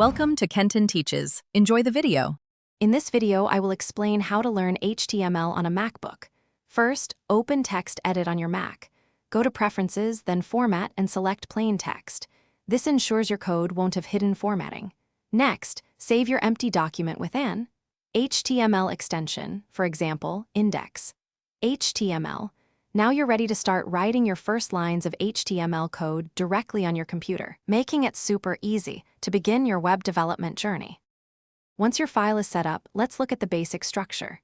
Welcome to Kenton Teaches. Enjoy the video. In this video, I will explain how to learn HTML on a MacBook. First, open Text Edit on your Mac. Go to Preferences, then Format and select Plain Text. This ensures your code won't have hidden formatting. Next, save your empty document with an HTML extension, for example, index. HTML. Now you're ready to start writing your first lines of HTML code directly on your computer, making it super easy to begin your web development journey. Once your file is set up, let's look at the basic structure.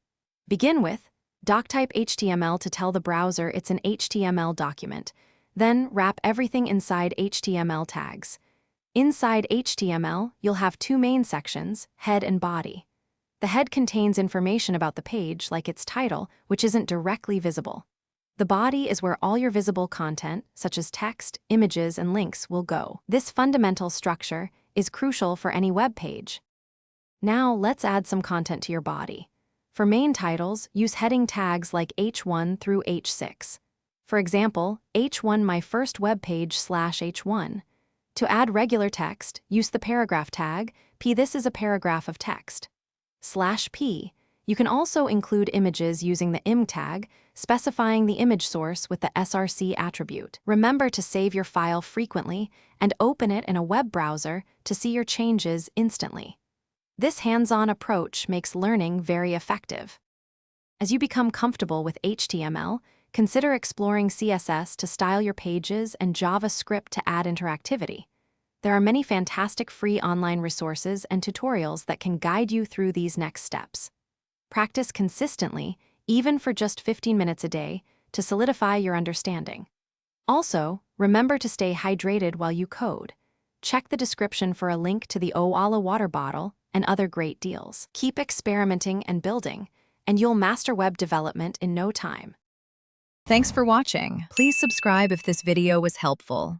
Begin with doctype HTML to tell the browser it's an HTML document. Then wrap everything inside HTML tags. Inside HTML, you'll have two main sections, head and body. The head contains information about the page, like its title, which isn't directly visible. The body is where all your visible content, such as text, images, and links, will go. This fundamental structure is crucial for any web page. Now, let's add some content to your body. For main titles, use heading tags like H1 through H6. For example, H1 my first web page /H1. To add regular text, use the paragraph tag, P this is a paragraph of text. /P. You can also include images using the im tag, specifying the image source with the src attribute. Remember to save your file frequently and open it in a web browser to see your changes instantly. This hands-on approach makes learning very effective. As you become comfortable with HTML, consider exploring CSS to style your pages and JavaScript to add interactivity. There are many fantastic free online resources and tutorials that can guide you through these next steps. Practice consistently, even for just 15 minutes a day, to solidify your understanding. Also, remember to stay hydrated while you code. Check the description for a link to the Oala water bottle and other great deals. Keep experimenting and building, and you'll master web development in no time. Thanks for watching. Please subscribe if this video was helpful.